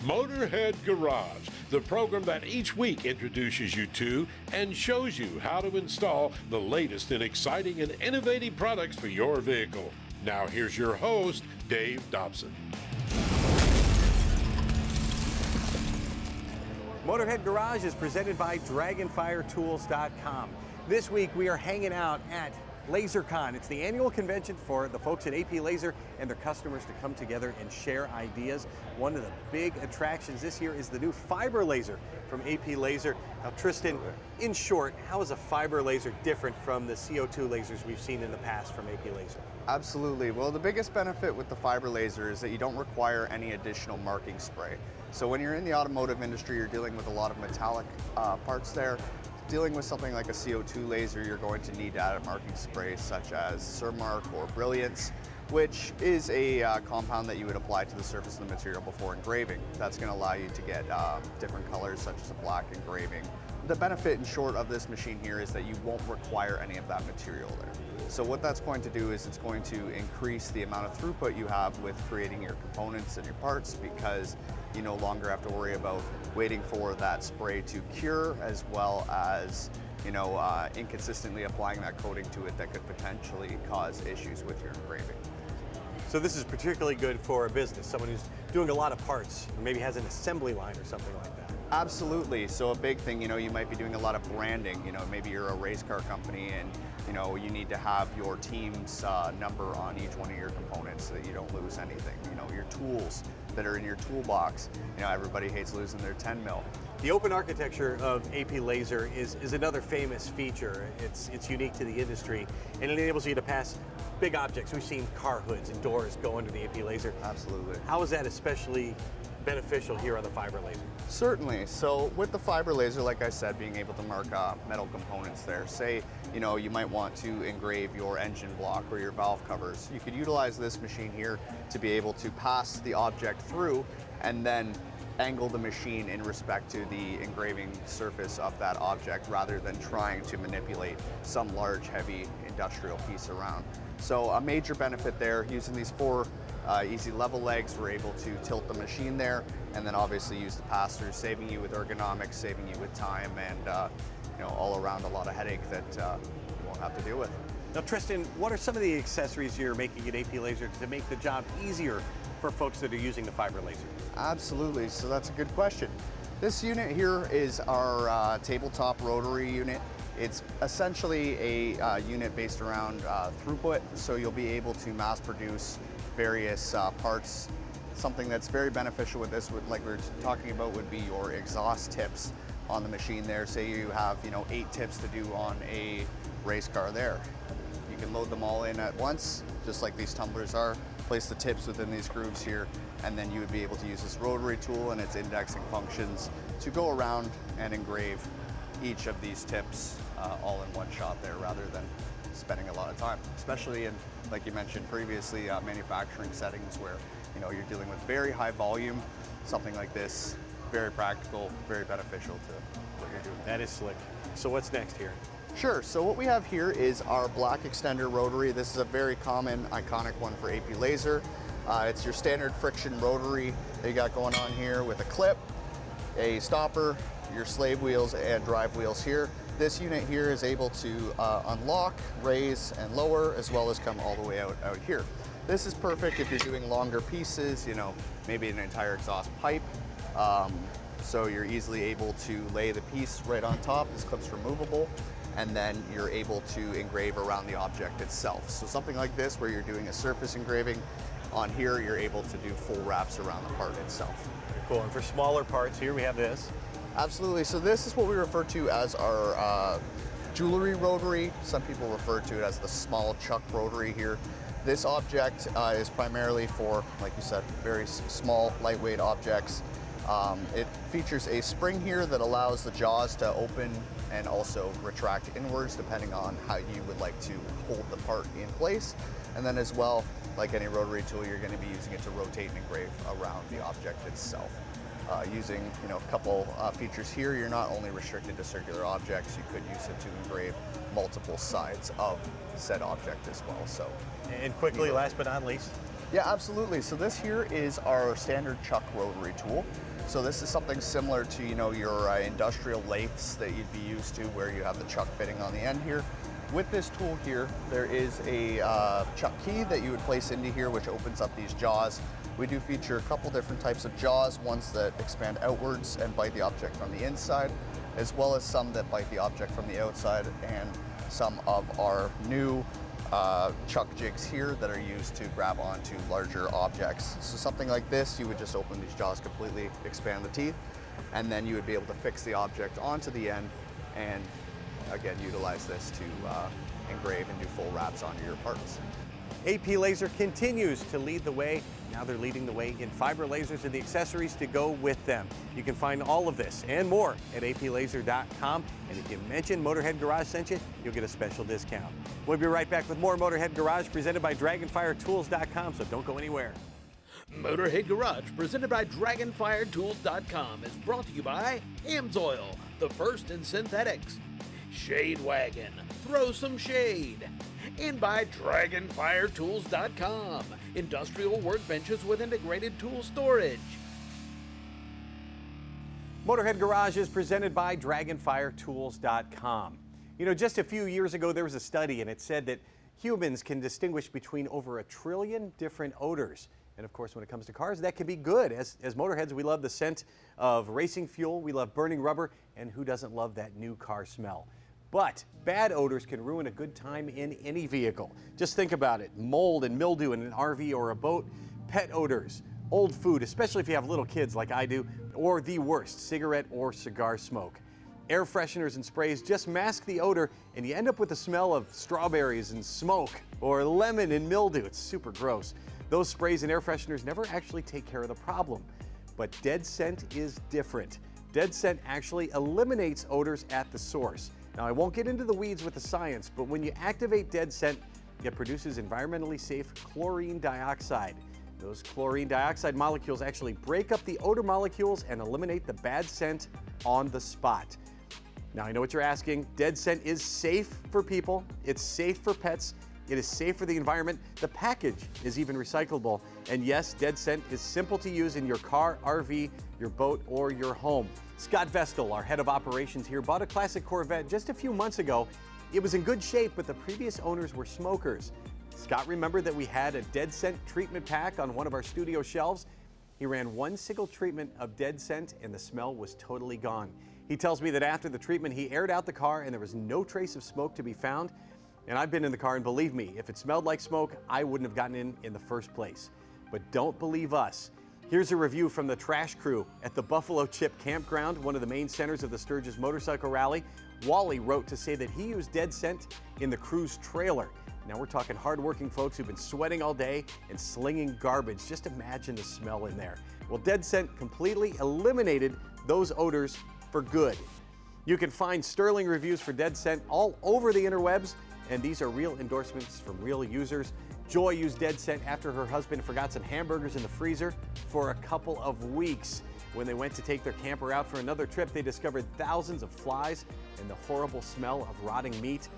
Motorhead Garage, the program that each week introduces you to and shows you how to install the latest in exciting and innovative products for your vehicle. Now here's your host, Dave Dobson. Motorhead Garage is presented by DragonfireTools.com. This week we are hanging out at LazerCon. It's the annual convention for the folks at AP Lazer and their customers to come together and share ideas. One of the big attractions this year is the new fiber laser from AP Lazer. Now Tristan, in short, how is a fiber laser different from the CO2 lasers we've seen in the past from AP Lazer? Absolutely. Well, the biggest benefit with the fiber laser is that you don't require any additional marking spray. So when you're in the automotive industry, you're dealing with a lot of metallic parts there. Dealing with something like a CO2 laser, you're going to need to add a marking spray such as Surmark or Brilliance, which is a compound that you would apply to the surface of the material before engraving. That's going to allow you to get different colors such as a black engraving. The benefit, in short, of this machine here is that you won't require any of that material there. So what that's going to do is it's going to increase the amount of throughput you have with creating your components and your parts, because you no longer have to worry about waiting for that spray to cure, as well as inconsistently applying that coating to it that could potentially cause issues with your engraving. So this is particularly good for a business, someone who's doing a lot of parts, or maybe has an assembly line or something like that. Absolutely. So a big thing, you might be doing a lot of branding. Maybe you're a race car company and you need to have your team's number on each one of your components so that you don't lose anything. Your tools that are in your toolbox. Everybody hates losing their 10 mil. The open architecture of AP Lazer is another famous feature. It's unique to the industry, and it enables you to pass big objects. We've seen car hoods and doors go under the AP Lazer. Absolutely. How is that especially beneficial here on the fiber laser? Certainly. So with the fiber laser, like I said, being able to mark metal components there, say, you might want to engrave your engine block or your valve covers. You could utilize this machine here to be able to pass the object through and then angle the machine in respect to the engraving surface of that object, rather than trying to manipulate some large, heavy industrial piece around. So a major benefit there, using these four easy level legs, we're able to tilt the machine there, and then obviously use the pass-through, saving you with ergonomics, saving you with time, and all around a lot of headache that you won't have to deal with. Now Tristan, what are some of the accessories you're making at AP Lazer to make the job easier for folks that are using the fiber laser? Absolutely, so that's a good question. This unit here is our tabletop rotary unit. It's essentially a unit based around throughput, so you'll be able to mass produce various parts. Something that's very beneficial with this, like we were talking about, would be your exhaust tips on the machine there. Say you have 8 tips to do on a race car there. You can load them all in at once, just like these tumblers are, place the tips within these grooves here, and then you would be able to use this rotary tool and its indexing functions to go around and engrave each of these tips all in one shot there, rather than spending a lot of time, especially in, like you mentioned previously, manufacturing settings where you're dealing with very high volume. Something like this, very practical, very beneficial to what you're doing. That is slick. So what's next here? Sure, so what we have here is our black extender rotary. This is a very common, iconic one for AP Lazer. It's your standard friction rotary that you got going on here with a clip, a stopper, your slave wheels and drive wheels here. This unit here is able to unlock, raise, and lower, as well as come all the way out here. This is perfect if you're doing longer pieces, maybe an entire exhaust pipe. So you're easily able to lay the piece right on top. This clip's removable, and then you're able to engrave around the object itself. So something like this, where you're doing a surface engraving, on here you're able to do full wraps around the part itself. Cool, and for smaller parts here we have this. Absolutely, so this is what we refer to as our jewelry rotary. Some people refer to it as the small chuck rotary here. This object is primarily for, like you said, very small, lightweight objects. It features a spring here that allows the jaws to open and also retract inwards, depending on how you would like to hold the part in place. And then as well, like any rotary tool, you're going to be using it to rotate and engrave around the object itself. Using a couple features here, you're not only restricted to circular objects, you could use it to engrave multiple sides of said object as well. So, and quickly, last but not least, Yeah, absolutely. So this here is our standard chuck rotary tool. So this is something similar to, your industrial lathes that you'd be used to, where you have the chuck fitting on the end here. With this tool here, there is a chuck key that you would place into here, which opens up these jaws. We do feature a couple different types of jaws, ones that expand outwards and bite the object from the inside, as well as some that bite the object from the outside, and some of our new chuck jigs here that are used to grab onto larger objects. So something like this, you would just open these jaws completely, expand the teeth, and then you would be able to fix the object onto the end and again utilize this to engrave and do full wraps onto your parts. AP Lazer continues to lead the way. Now they're leading the way in fiber lasers and the accessories to go with them. You can find all of this and more at aplazer.com. And if you mention Motorhead Garage sent you, you'll get a special discount. We'll be right back with more Motorhead Garage presented by DragonfireTools.com, so don't go anywhere. Motorhead Garage, presented by DragonfireTools.com, is brought to you by Amsoil, the first in synthetics. Shade Wagon, throw some shade. And by DragonfireTools.com, industrial workbenches with integrated tool storage. Motorhead Garage is presented by DragonfireTools.com. Just a few years ago, there was a study, and it said that humans can distinguish between over 1 trillion different odors. And of course, when it comes to cars, that can be good. As Motorheads, we love the scent of racing fuel, we love burning rubber, and who doesn't love that new car smell? But bad odors can ruin a good time in any vehicle. Just think about it. Mold and mildew in an RV or a boat, pet odors, old food, especially if you have little kids like I do, or the worst, cigarette or cigar smoke. Air fresheners and sprays just mask the odor, and you end up with the smell of strawberries and smoke, or lemon and mildew. It's super gross. Those sprays and air fresheners never actually take care of the problem. But Dead Scent is different. Dead Scent actually eliminates odors at the source. Now, I won't get into the weeds with the science, but when you activate Dead Scent, it produces environmentally safe chlorine dioxide. Those chlorine dioxide molecules actually break up the odor molecules and eliminate the bad scent on the spot. Now, I know what you're asking. Dead Scent is safe for people. It's safe for pets. It is safe for the environment. The package is even recyclable. And yes, Dead Scent is simple to use in your car, RV, your boat, or your home. Scott Vestal, our head of operations here, bought a classic Corvette just a few months ago. It was in good shape, but the previous owners were smokers. Scott remembered that we had a Dead Scent treatment pack on one of our studio shelves. He ran one single treatment of Dead Scent and the smell was totally gone. He tells me that after the treatment, he aired out the car and there was no trace of smoke to be found. And I've been in the car, and believe me, if it smelled like smoke, I wouldn't have gotten in the first place. But don't believe us. Here's a review from the trash crew at the Buffalo Chip Campground, one of the main centers of the Sturgis Motorcycle Rally. Wally wrote to say that he used Dead Scent in the crew's trailer. Now we're talking hardworking folks who've been sweating all day and slinging garbage. Just imagine the smell in there. Well, Dead Scent completely eliminated those odors for good. You can find sterling reviews for Dead Scent all over the interwebs, and these are real endorsements from real users. Joy used Dead Scent after her husband forgot some hamburgers in the freezer for a couple of weeks. When they went to take their camper out for another trip, they discovered thousands of flies and the horrible smell of rotting meat.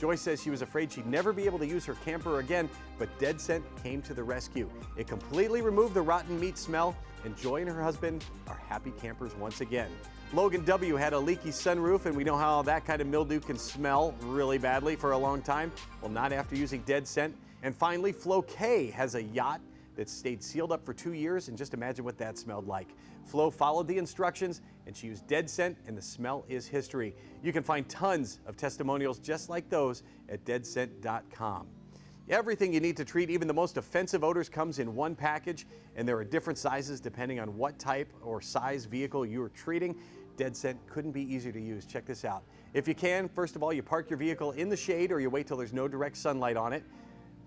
Joy says she was afraid she'd never be able to use her camper again, but Dead Scent came to the rescue. It completely removed the rotten meat smell, and Joy and her husband are happy campers once again. Logan W. had a leaky sunroof, and we know how that kind of mildew can smell really badly for a long time. Well, not after using Dead Scent. And finally, Flo K has a yacht that stayed sealed up for 2 years, and just imagine what that smelled like. Flo followed the instructions, and she used Dead Scent, and the smell is history. You can find tons of testimonials just like those at deadscent.com. Everything you need to treat even the most offensive odors comes in one package, and there are different sizes depending on what type or size vehicle you are treating. Dead Scent couldn't be easier to use. Check this out. If you can, first of all, you park your vehicle in the shade or you wait till there's no direct sunlight on it.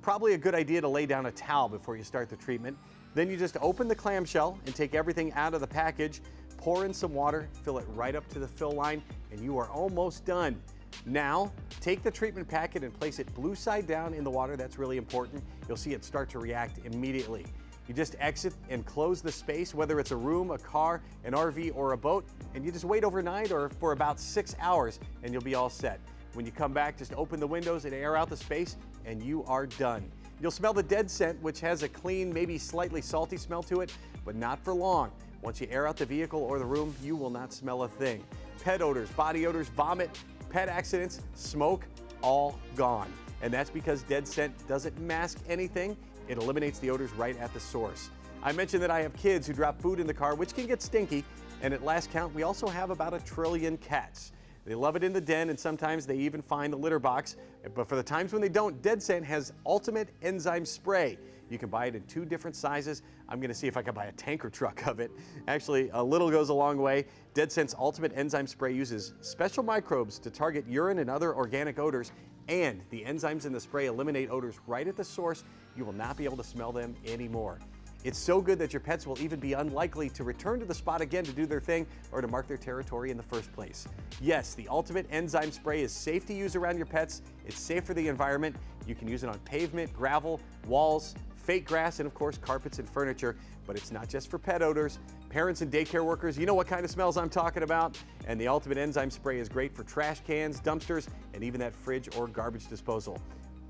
Probably a good idea to lay down a towel before you start the treatment. Then you just open the clamshell and take everything out of the package, pour in some water, fill it right up to the fill line, and you are almost done. Now, take the treatment packet and place it blue side down in the water. That's really important. You'll see it start to react immediately. You just exit and close the space, whether it's a room, a car, an RV, or a boat, and you just wait overnight or for about 6 hours, and you'll be all set. When you come back, just open the windows and air out the space, and you are done. You'll smell the dead scent, which has a clean, maybe slightly salty smell to it, but not for long. Once you air out the vehicle or the room, you will not smell a thing. Pet odors, body odors, vomit, pet accidents, smoke, all gone. And that's because dead scent doesn't mask anything. It eliminates the odors right at the source. I mentioned that I have kids who drop food in the car, which can get stinky. And at last count, we also have about 1 trillion cats. They love it in the den, and sometimes they even find the litter box. But for the times when they don't, Dead Scent has Ultimate Enzyme Spray. You can buy it in 2 different sizes. I'm gonna see if I can buy a tanker truck of it. Actually, a little goes a long way. Dead Scent's Ultimate Enzyme Spray uses special microbes to target urine and other organic odors, and the enzymes in the spray eliminate odors right at the source. You will not be able to smell them anymore. It's so good that your pets will even be unlikely to return to the spot again to do their thing or to mark their territory in the first place. Yes, the Ultimate Enzyme Spray is safe to use around your pets. It's safe for the environment. You can use it on pavement, gravel, walls, fake grass, and of course carpets and furniture. But it's not just for pet odors. Parents and daycare workers, you know what kind of smells I'm talking about. And the Ultimate Enzyme Spray is great for trash cans, dumpsters, and even that fridge or garbage disposal.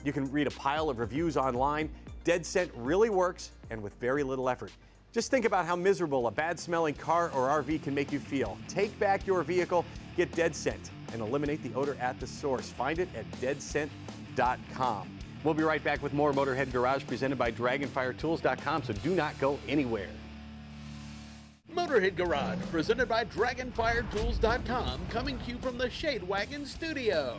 You can read a pile of reviews online. Dead Scent really works, and with very little effort. Just think about how miserable a bad-smelling car or RV can make you feel. Take back your vehicle, get Dead Scent, and eliminate the odor at the source. Find it at deadscent.com. We'll be right back with more Motorhead Garage presented by DragonfireTools.com, so do not go anywhere. Motorhead Garage, presented by DragonfireTools.com, coming to you from the Shade Wagon Studio.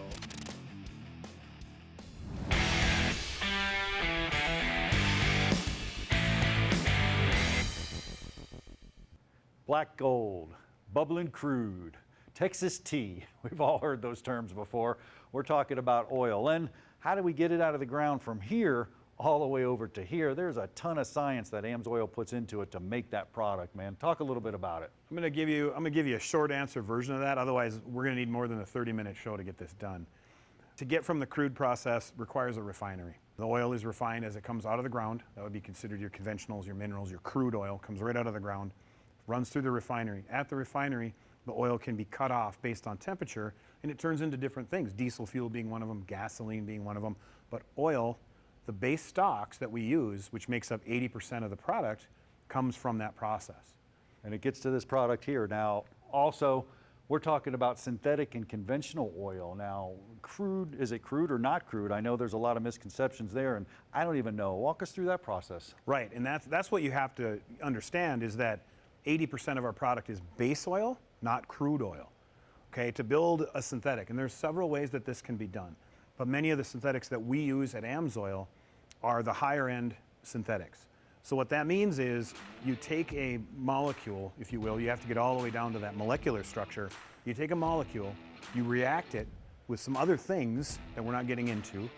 Black gold, bubbling crude, Texas tea. We've all heard those terms before. We're talking about oil. And how do we get it out of the ground from here all the way over to here? There's a ton of science that Amsoil puts into it to make that product, man. Talk a little bit about it. I'm gonna give you a short answer version of that. Otherwise, we're gonna need more than a 30-minute show to get this done. To get from the crude process requires a refinery. The oil is refined as it comes out of the ground. That would be considered your conventionals, your minerals, your crude oil comes right out of the ground, runs through the refinery. At the refinery, the oil can be cut off based on temperature, and it turns into different things, diesel fuel being one of them, gasoline being one of them. But oil, the base stocks that we use, which makes up 80% of the product, comes from that process. And it gets to this product here. Now, also, we're talking about synthetic and conventional oil. Now, crude, is it crude or not crude? I know there's a lot of misconceptions there, and I don't even know. Walk us through that process. Right, and that's what you have to understand is that 80% of our product is base oil, not crude oil, okay, to build a synthetic. And there's several ways that this can be done. But many of the synthetics that we use at Amsoil are the higher end synthetics. So what that means is you take a molecule, if you will, you have to get all the way down to that molecular structure. You take a molecule, you react it with some other things that we're not getting into,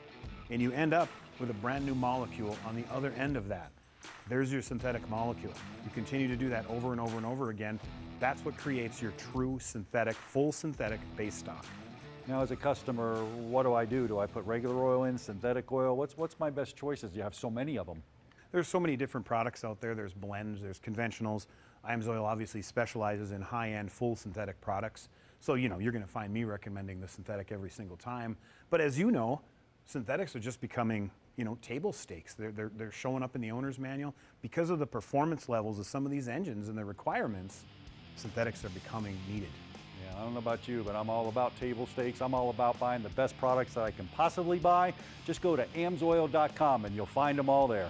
and you end up with a brand new molecule on the other end of that. There's your synthetic molecule. You continue to do that over and over and over again. That's what creates your true synthetic, full synthetic base stock. Now, as a customer, what do I do? Do I put regular oil in, synthetic oil? What's my best choices? You have so many of them. There's so many different products out there. There's blends, there's conventionals. Amsoil obviously specializes in high-end, full synthetic products. So, you know, you're gonna find me recommending the synthetic every single time. But as you know, synthetics are just becoming, you know, table stakes. They're showing up in the owner's manual. Because of the performance levels of some of these engines and the requirements, synthetics are becoming needed. Yeah, I don't know about you, but I'm all about table stakes. I'm all about buying the best products that I can possibly buy. Just go to amsoil.com and you'll find them all there.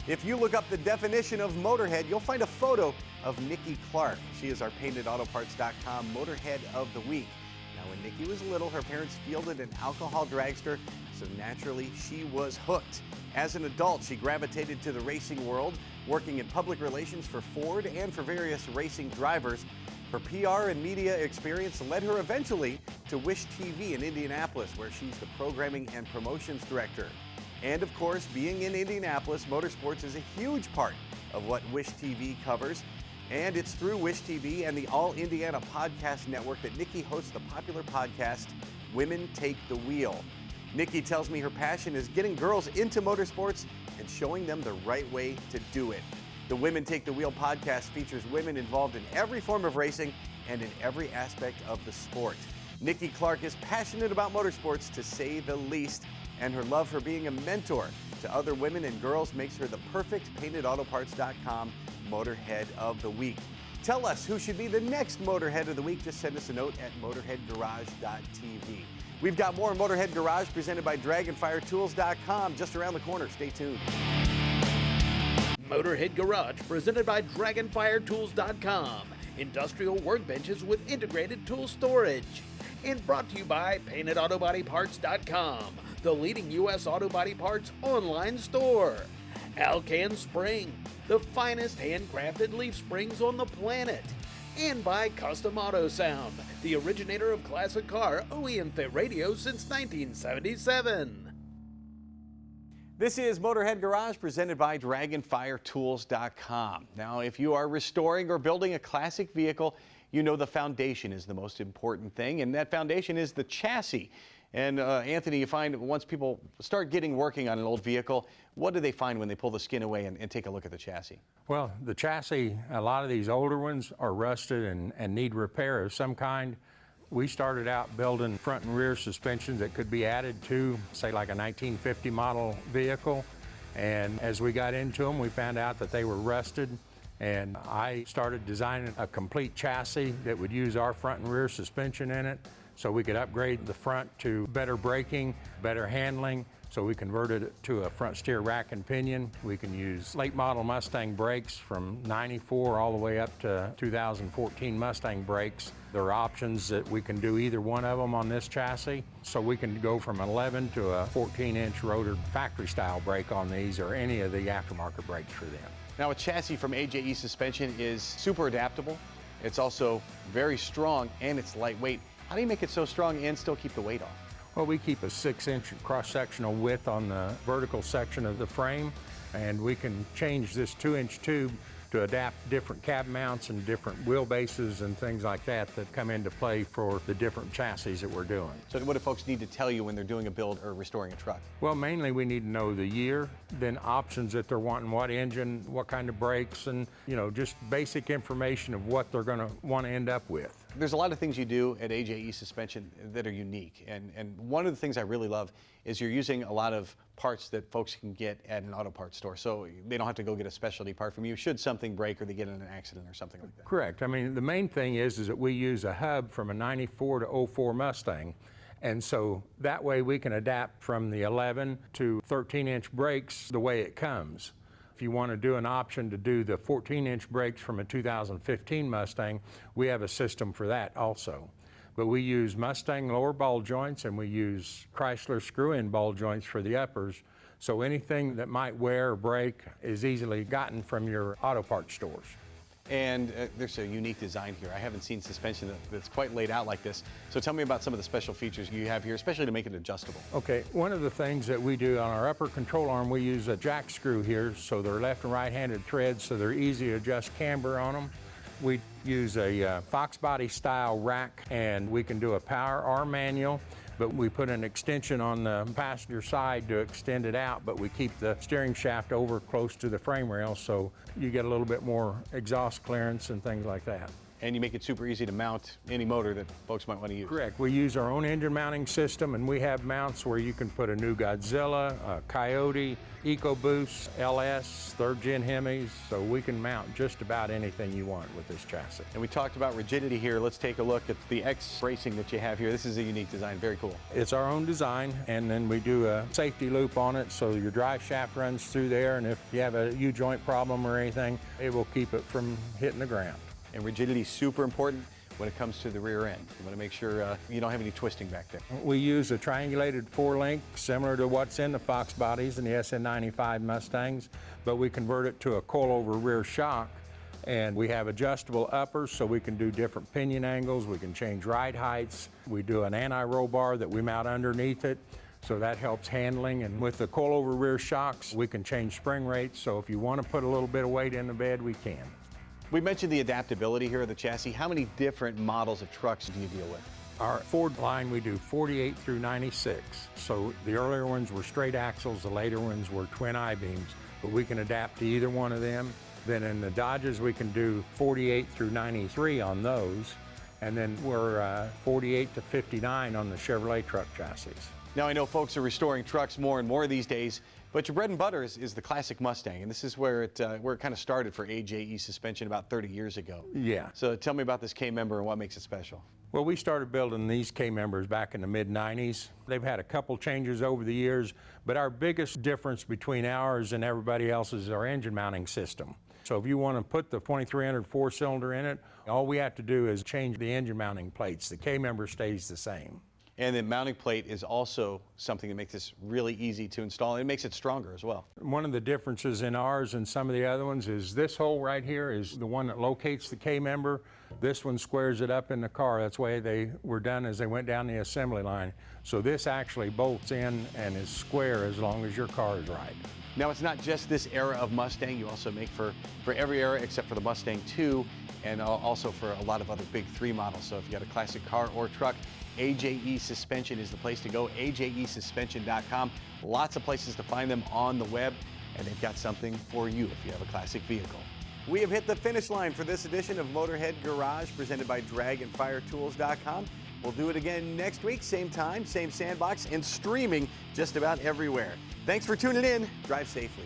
If you look up the definition of Motorhead, you'll find a photo of Nikki Clark. She is our paintedautoparts.com Motorhead of the Week. Now, when Nikki was little, her parents fielded an alcohol dragster, so naturally she was hooked. As an adult, she gravitated to the racing world, working in public relations for Ford and for various racing drivers. Her PR and media experience led her eventually to Wish TV in Indianapolis, where she's the programming and promotions director. And of course, being in Indianapolis, motorsports is a huge part of what Wish TV covers. And it's through Wish TV and the All Indiana Podcast Network that Nikki hosts the popular podcast, Women Take the Wheel. Nikki tells me her passion is getting girls into motorsports and showing them the right way to do it. The Women Take the Wheel podcast features women involved in every form of racing and in every aspect of the sport. Nikki Clark is passionate about motorsports, to say the least, and her love for being a mentor to other women and girls makes her the perfect paintedautoparts.com Motorhead of the Week. Tell us who should be the next Motorhead of the Week. Just send us a note at motorheadgarage.tv. We've got more Motorhead Garage presented by DragonfireTools.com just around the corner. Stay tuned. Motorhead Garage presented by DragonfireTools.com. Industrial workbenches with integrated tool storage. And brought to you by PaintedAutoBodyParts.com, the leading U.S. auto body parts online store. Alcan Spring, the finest handcrafted leaf springs on the planet. And by Custom Auto Sound, the originator of classic car OEM fit radio since 1977. This is Motorhead Garage presented by DragonfireTools.com. Now, if you are restoring or building a classic vehicle, you know the foundation is the most important thing, and that foundation is the chassis. And Anthony, you find once people start working on an old vehicle, what do they find when they pull the skin away and take a look at the chassis? Well, the chassis, a lot of these older ones are rusted and need repair of some kind. We started out building front and rear suspensions that could be added to, say, like a 1950 model vehicle. And as we got into them, we found out that they were rusted. And I started designing a complete chassis that would use our front and rear suspension in it, so we could upgrade the front to better braking, better handling. So we converted it to a front steer rack and pinion. We can use late model Mustang brakes from 94 all the way up to 2014 Mustang brakes. There are options that we can do either one of them on this chassis. So we can go from 11 to a 14-inch rotor factory style brake on these, or any of the aftermarket brakes for them. Now, a chassis from AJE Suspension is super adaptable. It's also very strong and it's lightweight. How do you make it so strong and still keep the weight off? Well, we keep a 6-inch cross-sectional width on the vertical section of the frame, and we can change this 2-inch tube to adapt different cab mounts and different wheelbases and things like that come into play for the different chassis that we're doing. So what do folks need to tell you when they're doing a build or restoring a truck? Well, mainly we need to know the year, then options that they're wanting, what engine, what kind of brakes, and just basic information of what they're going to want to end up with. There's a lot of things you do at AJE Suspension that are unique, and one of the things I really love is you're using a lot of parts that folks can get at an auto parts store, so they don't have to go get a specialty part from you should something break or they get in an accident or something like that. Correct. I mean, the main thing is that we use a hub from a 94 to 04 Mustang, and so that way we can adapt from the 11 to 13-inch brakes the way it comes. If you want to do an option to do the 14-inch brakes from a 2015 Mustang, we have a system for that also. But we use Mustang lower ball joints and we use Chrysler screw-in ball joints for the uppers. So anything that might wear or break is easily gotten from your auto parts stores. And there's a unique design here. I haven't seen suspension that's quite laid out like this. So tell me about some of the special features you have here, especially to make it adjustable. Okay, one of the things that we do on our upper control arm, we use a jack screw here, so they're left and right-handed threads, so they're easy to adjust camber on them. We use a Fox body style rack, and we can do a power or manual, but we put an extension on the passenger side to extend it out, but we keep the steering shaft over close to the frame rail, so you get a little bit more exhaust clearance and things like that. And you make it super easy to mount any motor that folks might want to use. Correct. We use our own engine mounting system, and we have mounts where you can put a new Godzilla, a Coyote, EcoBoost, LS, 3rd gen Hemis, so we can mount just about anything you want with this chassis. And we talked about rigidity here. Let's take a look at the X bracing that you have here. This is a unique design, very cool. It's our own design, and then we do a safety loop on it, so your drive shaft runs through there, and if you have a U-joint problem or anything, it will keep it from hitting the ground. And rigidity is super important when it comes to the rear end. You want to make sure you don't have any twisting back there. We use a triangulated 4-link similar to what's in the Fox bodies and the SN95 Mustangs, but we convert it to a coilover rear shock, and we have adjustable uppers so we can do different pinion angles, we can change ride heights, we do an anti-roll bar that we mount underneath it, so that helps handling. And with the coilover rear shocks, we can change spring rates, so if you want to put a little bit of weight in the bed, we can. We mentioned the adaptability here of the chassis. How many different models of trucks do you deal with? Our Ford line, we do 48 through 96. So the earlier ones were straight axles, the later ones were twin I-beams, but we can adapt to either one of them. Then in the Dodges, we can do 48 through 93 on those. And then we're 48 to 59 on the Chevrolet truck chassis. Now, I know folks are restoring trucks more and more these days, but your bread and butter is the classic Mustang, and this is where it kind of started for AJE Suspension about 30 years ago. Yeah. So tell me about this K-member and what makes it special. Well, we started building these K-members back in the mid-90s. They've had a couple changes over the years, but our biggest difference between ours and everybody else's is our engine mounting system. So if you want to put the 2300 4-cylinder in it, all we have to do is change the engine mounting plates. The K-member stays the same. And the mounting plate is also something that makes this really easy to install. It makes it stronger as well. One of the differences in ours and some of the other ones is this hole right here is the one that locates the K-member. This one squares it up in the car. That's the way they were done as they went down the assembly line. So this actually bolts in and is square as long as your car is right. Now, it's not just this era of Mustang. You also make for every era except for the Mustang 2 and also for a lot of other big 3 models. So if you got a classic car or truck, AJE Suspension is the place to go, AJEsuspension.com. Lots of places to find them on the web, and they've got something for you if you have a classic vehicle. We have hit the finish line for this edition of Motorhead Garage, presented by DragonfireTools.com. We'll do it again next week, same time, same sandbox, and streaming just about everywhere. Thanks for tuning in. Drive safely.